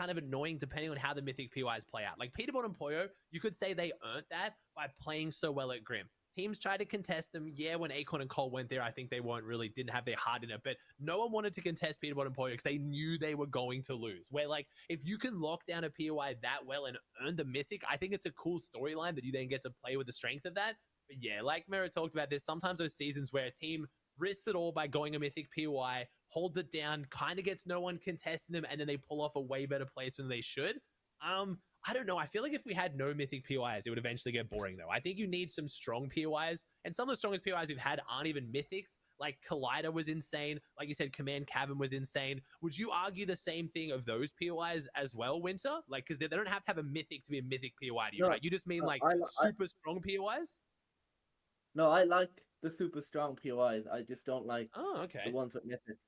kind of annoying depending on how the mythic PYs play out. Like Peterbot and Poyo, you could say they earned that by playing so well at Grim. Teams tried to contest them. Yeah, when Acorn and Cole went there, I think they didn't have their heart in it. But no one wanted to contest Peterbot and Poyo because they knew they were going to lose. Where like, if you can lock down a POI that well and earn the mythic, I think it's a cool storyline that you then get to play with the strength of that. But yeah, like Mero talked about, there's sometimes those seasons where a team risks it all by going a mythic POI, holds it down, kind of gets no one contesting them, and then they pull off a way better placement than they should. I don't know. I feel like if we had no mythic POIs, it would eventually get boring, though. I think you need some strong POIs, and some of the strongest POIs we've had aren't even mythics. Like Collider was insane. Like you said, Command Cavern was insane. Would you argue the same thing of those POIs as well, Winter? Like, because they don't have to have a mythic to be a mythic POI to you, right? You just mean like super strong POIs? No, I like the super strong POIs. I just don't like the ones with mythic.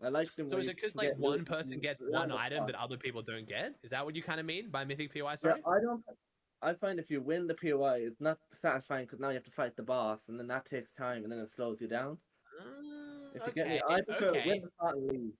I like them. So is it because like one person gets one item that other people don't get? Is that what you kind of mean by mythic POI? Sorry. Yeah, I find if you win the POI, it's not satisfying because now you have to fight the boss, and then that takes time, and then it slows you down. If you get me, I prefer win the fight and leave.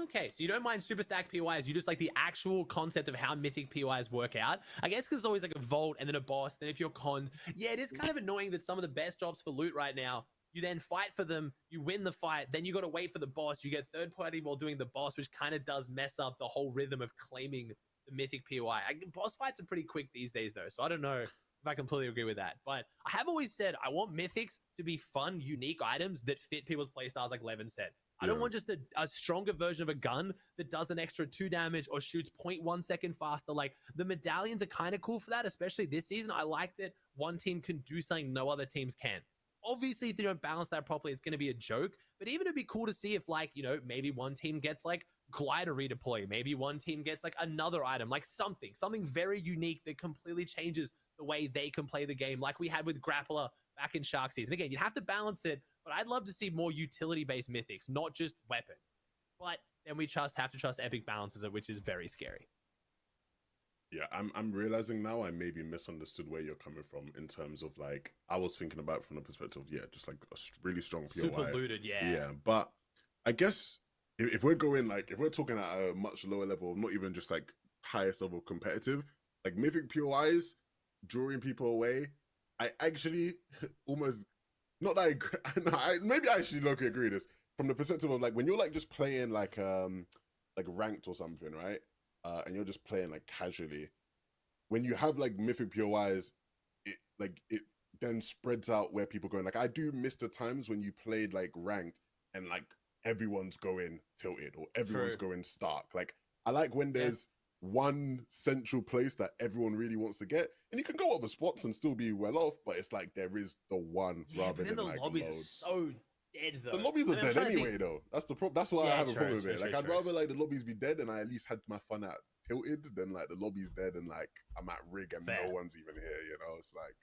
Okay, so you don't mind super stack POIs, you just like the actual concept of how mythic POIs work out. I guess because it's always like a vault and then a boss, then if you're conned, yeah, it is kind of annoying that some of the best jobs for loot right now, you then fight for them, you win the fight, then you got to wait for the boss, you get third party while doing the boss, which kind of does mess up the whole rhythm of claiming the mythic POI. Boss fights are pretty quick these days though, so I don't know if I completely agree with that. But I have always said I want mythics to be fun, unique items that fit people's playstyles, like Levin said. I don't want just a stronger version of a gun that does an extra 2 damage or shoots 0.1 second faster. Like, the medallions are kind of cool for that, especially this season. I like that one team can do something no other teams can. Obviously, if they don't balance that properly, it's going to be a joke. But even it'd be cool to see if, like, you know, maybe one team gets, like, glider redeploy. Maybe one team gets, like, another item, like something very unique that completely changes the way they can play the game, like we had with Grappler back in Shark Season. Again, you'd have to balance it, but I'd love to see more utility-based mythics, not just weapons. But then we have to trust Epic balances it, which is very scary. Yeah, I'm realizing now I maybe misunderstood where you're coming from in terms of, like, I was thinking about it from the perspective of, yeah, just like a really strong POI. Super looted, yeah. Yeah, but I guess if we're going, like, if we're talking at a much lower level, not even just like highest level competitive, like mythic POIs, drawing people away, I actually almost, not that maybe I actually low-key agree with this, from the perspective of, like, when you're like just playing like ranked or something, right? And you're just playing like casually, when you have like mythic POIs, it then spreads out where people going. Like, I do miss the times when you played like ranked and like everyone's going tilted or everyone's going stark. Like, I like when there's one central place that everyone really wants to get, and you can go other spots and still be well off, but it's like there is the one rather than like lobbies loads. are so dead though. The lobbies are dead anyway though. That's the problem. That's why I have a problem with it. Like, I'd rather like the lobbies be dead and I at least had my fun at tilted than like the lobby's dead and like I'm at rig and no one's even here, you know? It's like,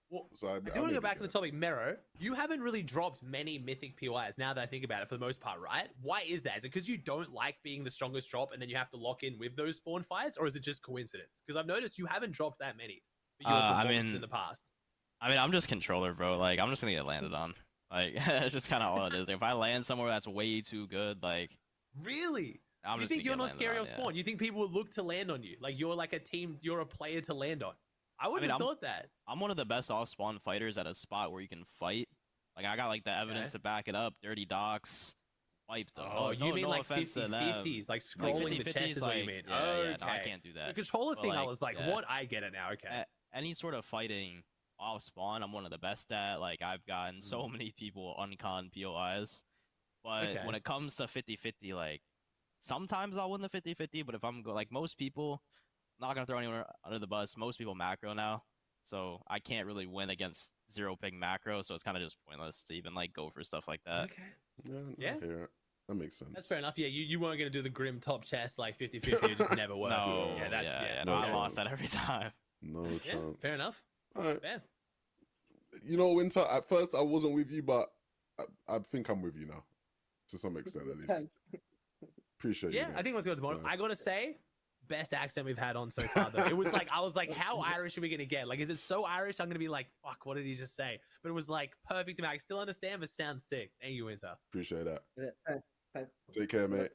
well, so I do want to go back to the topic. Mero, you haven't really dropped many mythic POIs now that I think about it, for the most part, right? Why is that? Is it because you don't like being the strongest drop and then you have to lock in with those spawn fights, or is it just coincidence? Because I've noticed you haven't dropped that many in the past. I mean, I'm just controller, bro. Like, I'm just gonna get landed on. Like, it's just kind of all it is. If I land somewhere that's way too good, like, really? You think you're not scary on spawn? You think people would look to land on you? Like, you're like a team, you're a player to land on. I wouldn't have thought that. I'm one of the best off-spawn fighters at a spot where you can fight. Like, I got like the evidence to back it up. Dirty Docks, wiped them. Oh, you mean like 50-50s, like scrolling the chest is what you mean. Yeah, no, I can't do that. The controller thing, I was like, what? I get it now, okay. Any sort of fighting off-spawn, I'm one of the best at. Like, I've gotten so many people uncon POIs. But when it comes to 50-50, like, sometimes I'll win the 50-50, but if I'm like most people, I'm not gonna throw anyone under the bus. Most people macro now, so I can't really win against zero ping macro. So it's kind of just pointless to even like go for stuff like that. Okay. Yeah. That makes sense. That's fair enough. Yeah, you weren't gonna do the grim top chest like 50-50. It just never worked. No. Yeah, no, I lost that every time. No chance. Fair enough. All right. Fair. You know, Winter, at first I wasn't with you, but I think I'm with you now, to some extent at least. Appreciate you. Yeah, I think what's good tomorrow. I gotta say, best accent we've had on so far though. It was like, I was like, how Irish are we gonna get? Like, is it so Irish I'm gonna be like, fuck, what did he just say? But it was like perfect to me. I still understand, but sounds sick. Thank you, Winter. Appreciate that. Take care, mate.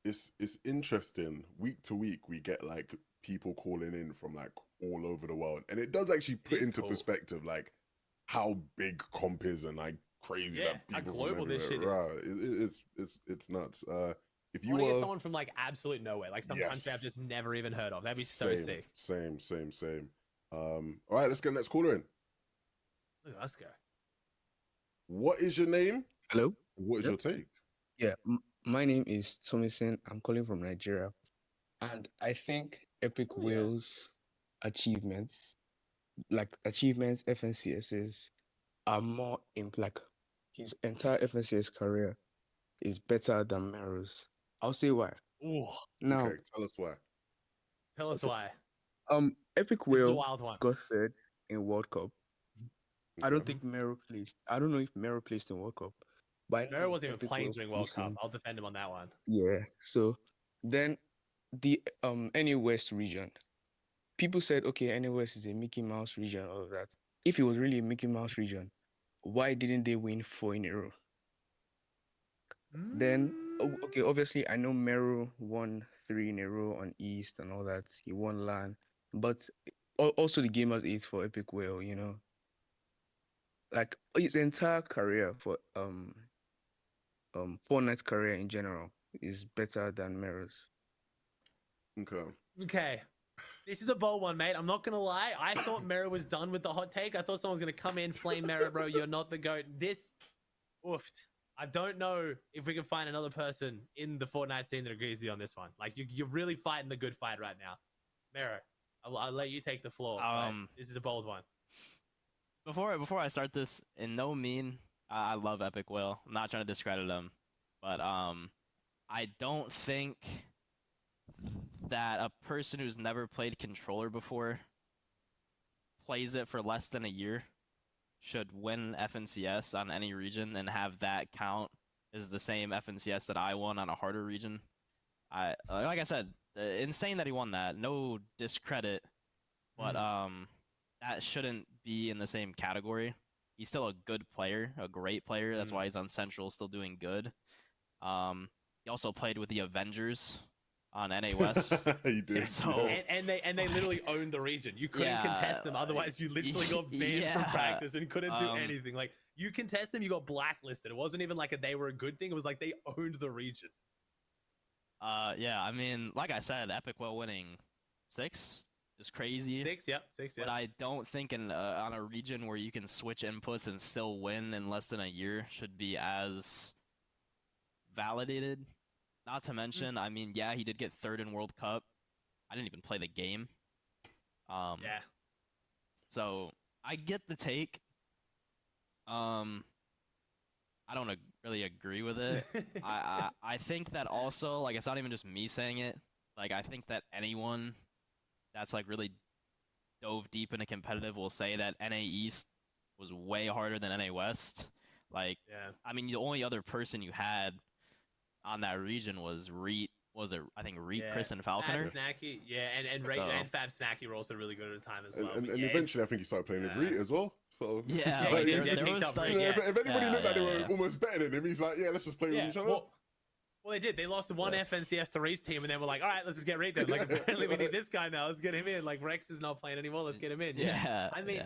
it's interesting. Week to week, we get like people calling in from like all over the world, and it does actually put into perspective like how big comp is and like crazy that people how global this shit is. Right. It's nuts. If you want to were get someone from like absolute nowhere, like some country I've just never even heard of, that'd be so sick. Same. All right, let's get next caller in. Let's go. What is your name? Hello. What is your take? Yeah, my name is Thomason. I'm calling from Nigeria, and I think Epikwhale's achievements, FNCS's, are more like his entire FNCS career is better than Mero's. I'll say why. Ooh. Now, okay, tell us why. Tell us why. Epikwhale got third in World Cup. Okay. I don't think Mero placed. I don't know if Mero placed in World Cup. But Mero wasn't even playing during World Cup. I'll defend him on that one. Yeah. So then the NA West region, people said, okay, NA West is a Mickey Mouse region, all of that. If it was really a Mickey Mouse region, why didn't they win 4 in a row? Then, okay, obviously I know Mero won 3 in a row on East and all that. He won LAN, but also the Gamers 8 for Epikwhale, you know. Like his entire career for Fortnite career in general is better than Mero's. Okay. This is a bold one, mate. I'm not gonna lie. I thought Mero was done with the hot take. I thought someone was gonna come in, flame Mero, bro. You're not the GOAT. This oofed. I don't know if we can find another person in the Fortnite scene that agrees with you on this one. Like you're really fighting the good fight right now. Mero, I'll let you take the floor. This is a bold one. Before I start this, in no mean, I love Epikwhale. I'm not trying to discredit him, but I don't think that a person who's never played controller before plays it for less than a year should win FNCS on any region and have that count as the same FNCS that I won on a harder region. Like I said, insane that he won that. No discredit, but that shouldn't be in the same category. He's still a good player, a great player. That's why he's on Central, still doing good. He also played with the Avengers on NA West. He did. So, and they literally owned the region. You couldn't contest them, otherwise you literally got banned from practice and couldn't do anything. Like you contest them, you got blacklisted. It wasn't even like they were a good thing. It was like they owned the region. Yeah, I mean, like I said, Epikwhale winning 6 is crazy. 6, yeah. But I don't think on a region where you can switch inputs and still win in less than a year should be as validated. Not to mention, I mean, yeah, he did get 3rd in World Cup. I didn't even play the game. Yeah. So I get the take. I don't really agree with it. I think that also, like, it's not even just me saying it. Like, I think that anyone that's like really dove deep into competitive will say that NA East was way harder than NA West. Like, I mean, the only other person you had on that region was Reet. I think Reet, Chris, and Falconer. Fab Snacky, and Fab Snacky were also really good at the time as well. And eventually, I think he started playing with Reet as well. So yeah, like, if anybody looked like they were almost better than him, he's like, yeah, let's just play with each other. Well, they did. They lost one FNCS to Reet's team, and then we're like, all right, let's just get Reet then. Like, apparently we need this guy now. Let's get him in. Like, Rex is not playing anymore. Let's get him in. I mean,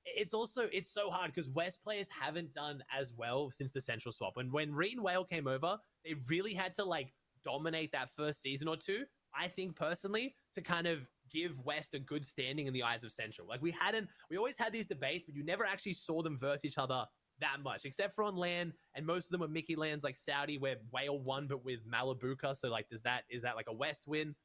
it's so hard because West players haven't done as well since the Central swap. When Reet and Whale came over, they really had to like dominate that first season or two, I think personally, to kind of give West a good standing in the eyes of Central. Like we always had these debates, but you never actually saw them verse each other that much, except for on LAN, and most of them were Mickey LANs like Saudi, where Whale won, but with Malabuka. So like, is that like a West win?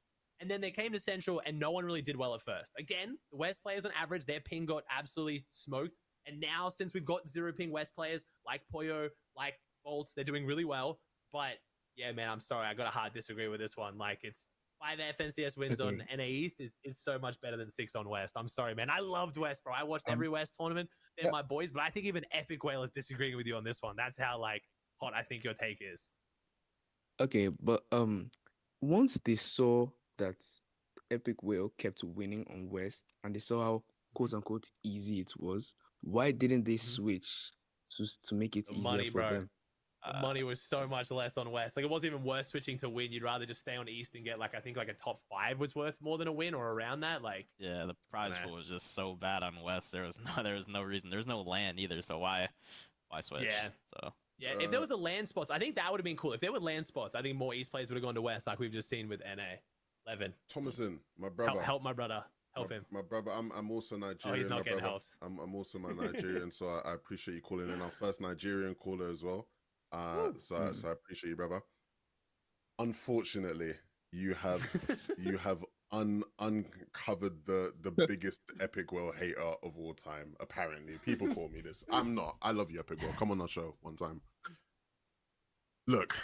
And then they came to Central, and no one really did well at first. Again, the West players on average, their ping got absolutely smoked. And now, since we've got 0 ping West players like Poyo, like Bolts, they're doing really well. But yeah, man, I'm sorry, I got a hard disagree with this one. Like, it's 5 FNCS wins on NA East is so much better than 6 on West. I'm sorry, man. I loved West, bro. I watched every West tournament. They're my boys, but I think even Epikwhale is disagreeing with you on this one. That's how like hot I think your take is. Okay, but once they saw that Epikwhale kept winning on West and they saw how quote unquote easy it was, why didn't they switch to make it easier for them? the money was so much less on West. Like, it wasn't even worth switching to win. You'd rather just stay on East and get, like, I think, like, a top 5 was worth more than a win or around that. Like, yeah, the prize pool was just so bad on West. There was no reason. There's no land either. So why switch? Yeah. So yeah, if there was a land spots, I think that would have been cool. If there were land spots, I think more East players would have gone to West, like we've just seen with NA. Levin. Thomason, my brother. Help my brother. Help him. My brother. I'm also Nigerian. Oh, he's not getting helped. I'm also my Nigerian, so I appreciate you calling in. Our first Nigerian caller as well. So I appreciate you, brother. Unfortunately, you have uncovered the biggest Epikwhale hater of all time. Apparently, people call me this. I'm not. I love you, Epikwhale. Come on our show one time. Look,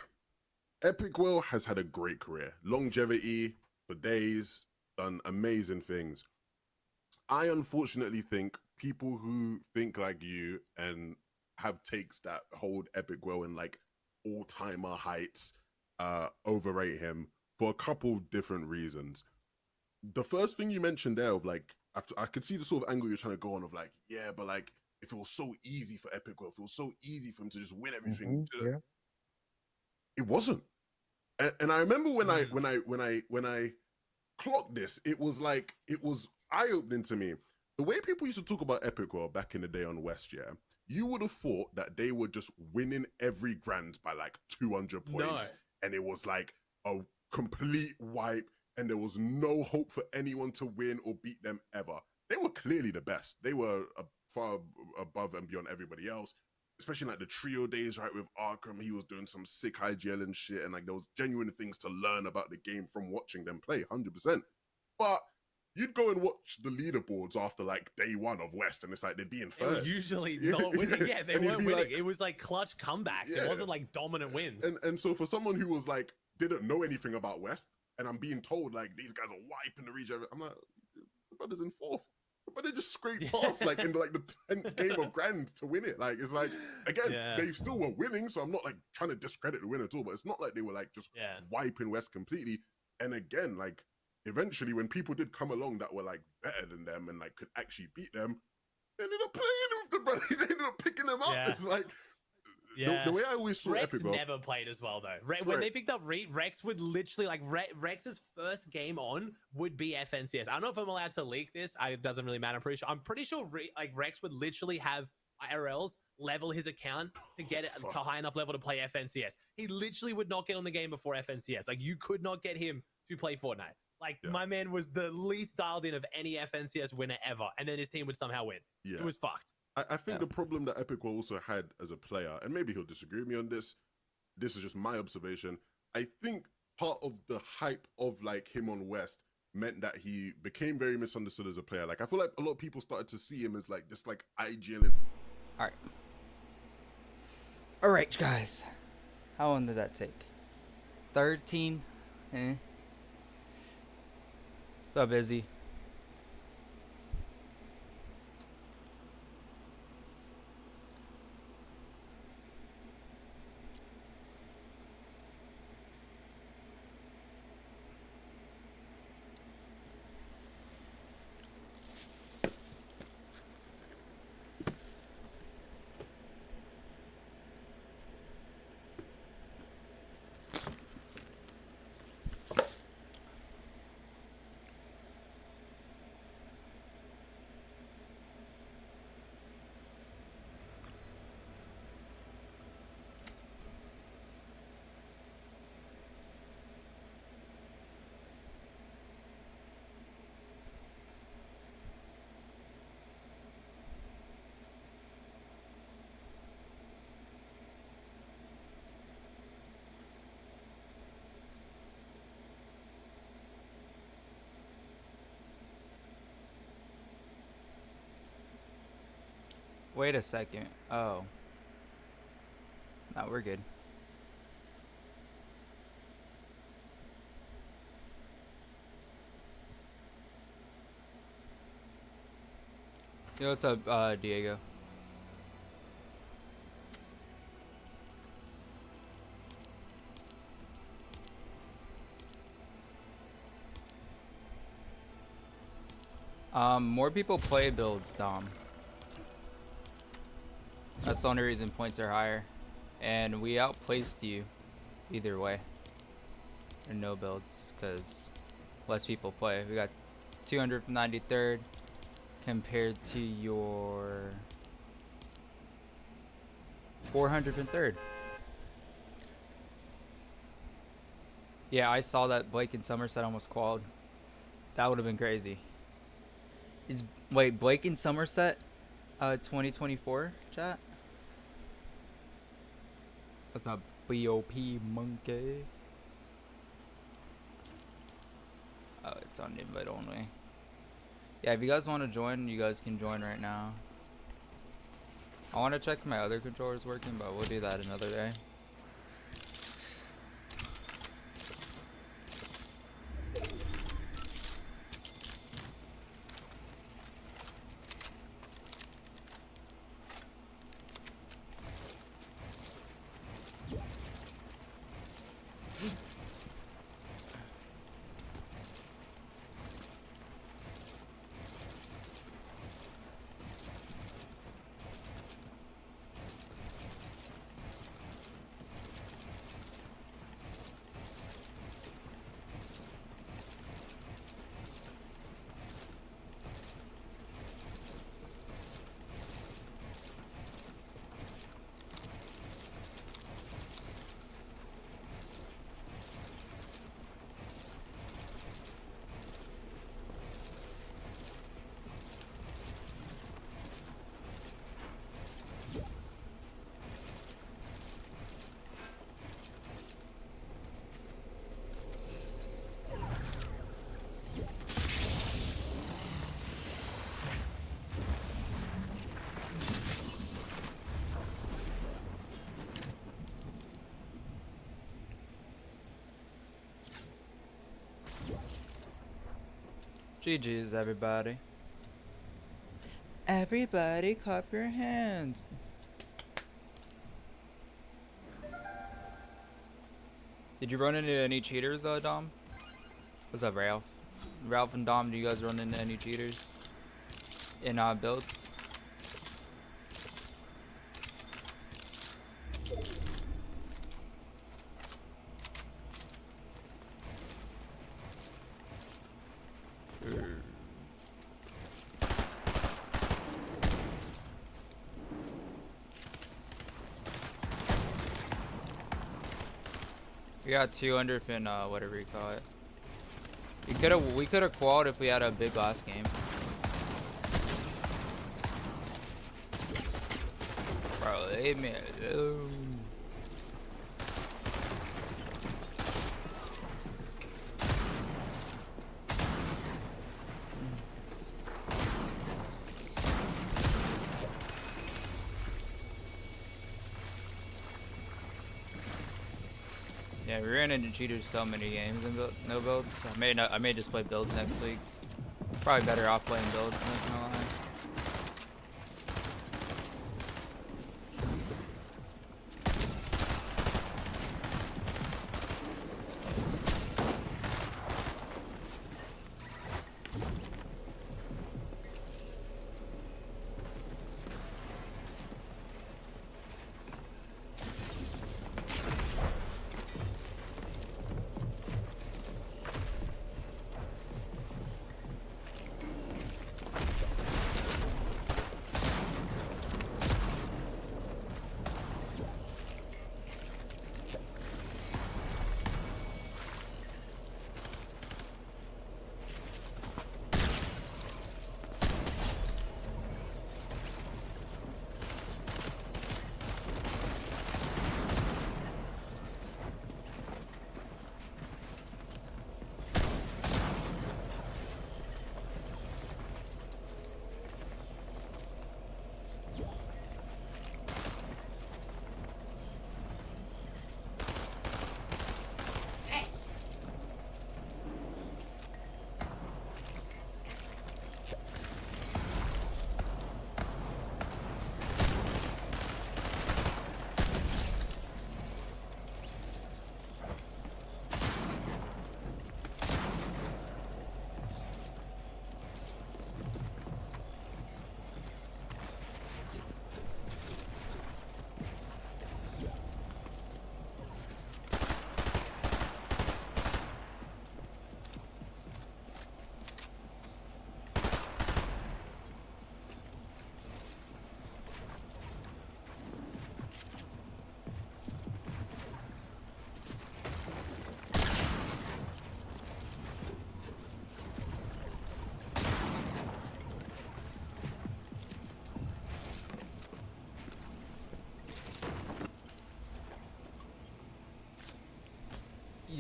Epikwhale has had a great career, longevity for days, done amazing things. I unfortunately think people who think like you and have takes that hold Epikwhale in like all-timer heights overrate him for a couple different reasons. The first thing you mentioned there of like, I could see the sort of angle you're trying to go on of like, yeah, but like if it was so easy for Epikwhale, if it was so easy for him to just win everything, it wasn't. And I remember when I clocked this, it was like, it was eye-opening to me. The way people used to talk about Epikwhale back in the day on West, yeah, you would have thought that they were just winning every grand by like 200 points. And it was like a complete wipe and there was no hope for anyone to win or beat them ever. They were clearly the best. They were far above and beyond everybody else, especially like the trio days, right, with Arkham. He was doing some sick IGL and shit, and like there was genuine things to learn about the game from watching them play, 100%. But you'd go and watch the leaderboards after like day one of West, and it's like they'd be in third. Usually not winning. Yeah, they weren't winning. Like, it was like clutch comebacks. Yeah. It wasn't like dominant wins. And so for someone who was like, didn't know anything about West, and I'm being told like these guys are wiping the region, I'm like, the brother's in fourth. But they just scraped past like in like the 10th game of Grand to win it. Like it's like, again, they still were winning, so I'm not like trying to discredit the win at all, but it's not like they were like just wiping West completely. And again, like eventually when people did come along that were like better than them and like could actually beat them, they ended up playing with the brother. They ended up picking them up. It's like the way I always saw Rex Epikwhale, never played as well though. When they picked up Rex would literally like Rex's first game on would be FNCS. I don't know if I'm allowed to leak this. It doesn't really matter. I'm pretty sure like Rex would literally have IRLs level his account to get it to high enough level to play FNCS. He literally would not get on the game before FNCS. Like you could not get him to play Fortnite. Like my man was the least dialed in of any FNCS winner ever, and then his team would somehow win. It was fucked. I think the problem that Epikwhale also had as a player, and maybe he'll disagree with me on this, this is just my observation, I think part of the hype of like him on West meant that he became very misunderstood as a player. Like I feel like a lot of people started to see him as like just like IGL. All right, guys. How long did that take? 13? So busy. Wait a second. Oh. No, we're good. Yo, what's up, Diego? More people play builds, Dom. That's the only reason points are higher. and we outplaced you either way. And no builds, because less people play. We got 293rd compared to your 403rd. Yeah, I saw that Blake and Somerset almost qualled. That would have been crazy. Wait, Blake and Somerset 2024 chat? What's up, BOP monkey? Oh, it's on invite only. Yeah, if you guys want to join, you guys can join right now. I want to check if my other controller's working, but we'll do that another day. GG's, everybody. Everybody clap your hands. Did you run into any cheaters, Dom? What's up, Ralph? Ralph and Dom, do you guys run into any cheaters in builds? We got 200 in whatever you call it. We could have qualled if we had a big last game. Bro, leave me alone. Yeah, we ran into cheaters so many games in no builds. I may just play builds next week. Probably better off playing builds, not gonna lie.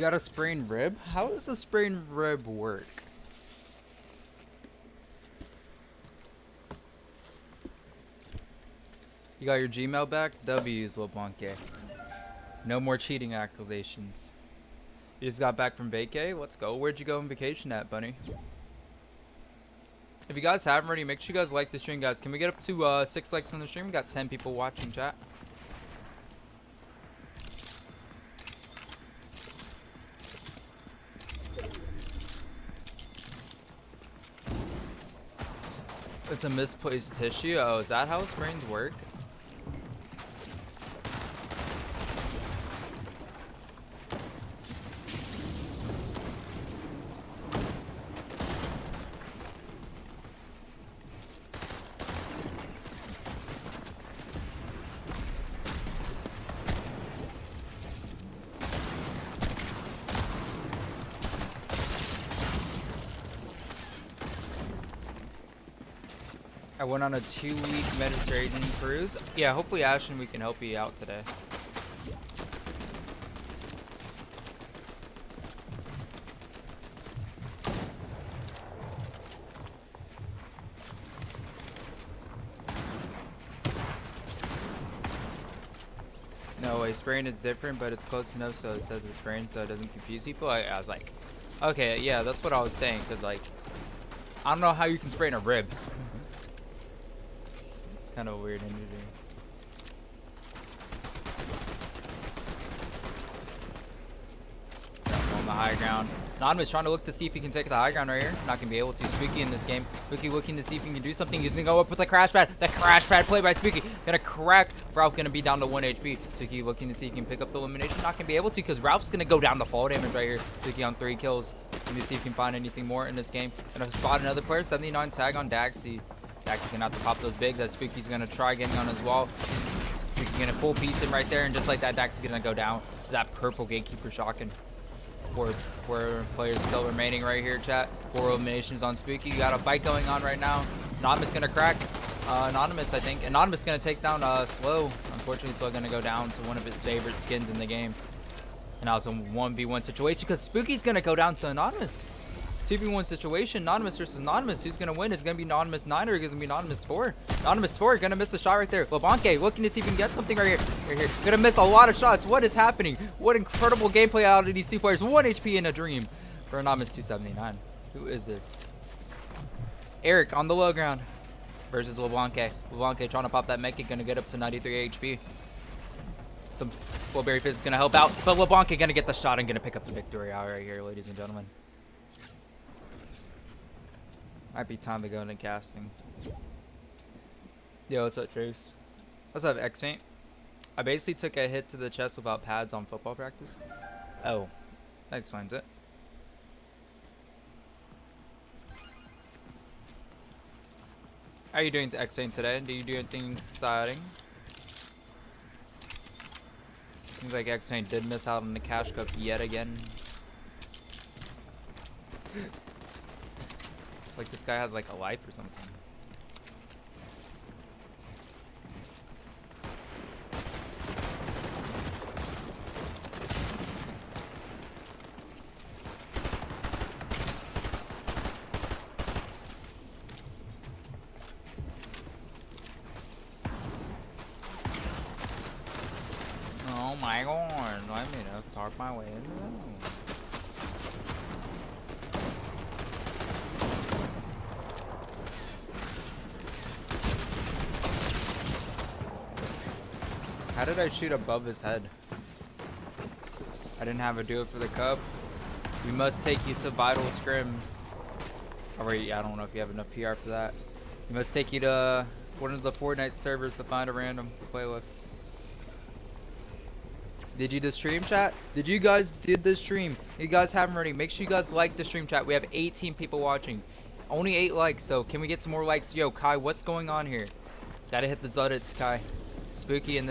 You got a sprained rib? How does a sprained rib work? You got your Gmail back? W's, Leblanque. No more cheating accusations. You just got back from vacay? Let's go. Where'd you go on vacation at, bunny? If you guys haven't already, make sure you guys like the stream, guys. Can we get up to 6 likes on the stream? We got 10 people watching, chat. It's a misplaced tissue. Oh, is that how sprains work? I went on a 2-week Mediterranean cruise. Yeah, hopefully, Ashton, we can help you out today. No way, sprain is different, but it's close enough so it says it's sprain so it doesn't confuse people. I was like, okay, yeah, that's what I was saying, because, like, I don't know how you can sprain a rib. Kind of a weird injury. On the high ground. Anonymous trying to look to see if he can take the high ground right here. Not gonna be able to. Spooky in this game. Spooky looking to see if he can do something. He's gonna go up with the crash pad. The crash pad play by Spooky. Gonna crack. Ralph gonna be down to 1 HP. Spooky looking to see if he can pick up the elimination. Not gonna be able to because Ralph's gonna go down to fall damage right here. Spooky on 3 kills. Let me see if he can find anything more in this game. Gonna spot another player. 79 tag on Daxi. Daxy's gonna have to pop those big. That Spooky's gonna try getting on his wall. Spooky's gonna full piece him right there, and just like that, Daxy's gonna go down to that purple gatekeeper shotgun. Four players still remaining right here, chat. 4 eliminations on Spooky. You got a fight going on right now. Anonymous gonna crack. Anonymous, I think. Anonymous gonna take down Slow. Unfortunately, Slow gonna go down to one of his favorite skins in the game. And now it's a 1v1 situation because Spooky's gonna go down to Anonymous. 2v1 situation, Anonymous versus Anonymous. Who's gonna win? Is it gonna be Anonymous 9 or is it gonna be Anonymous 4? Anonymous 4 gonna miss a shot right there. Leblanque looking to see if he can get something right here. Gonna miss a lot of shots. What is happening? What incredible gameplay out of these 2 players. 1 HP in a dream for Anonymous 279. Who is this? Eric on the low ground versus Leblanque. Leblanque trying to pop that mech, gonna get up to 93 HP. Some Flowberry Fizz is gonna help out, but Leblanque gonna get the shot and gonna pick up the victory out right here, ladies and gentlemen. Might be time to go into casting. Yo, what's up, Trace? What's up, X-Faint? I basically took a hit to the chest without pads on football practice. Oh, that explains it. How are you doing, X-Faint, today? Do you do anything exciting? Seems like X-Faint did miss out on the cash cup yet again. Like this guy has like a life or something. Oh my god, let me to park my way into that. How did I shoot above his head? I didn't have a do it for the cup. We must take you to vital scrims. Alright, I don't know if you have enough PR for that. We must take you to one of the Fortnite servers to find a random to play with. Did you do the stream, chat? Did you guys did the stream? If you guys haven't already, make sure you guys like the stream, chat. We have 18 people watching. Only 8 likes, so can we get some more likes? Yo, Kai, what's going on here? Gotta hit the Zuddits, Kai. Spooky in the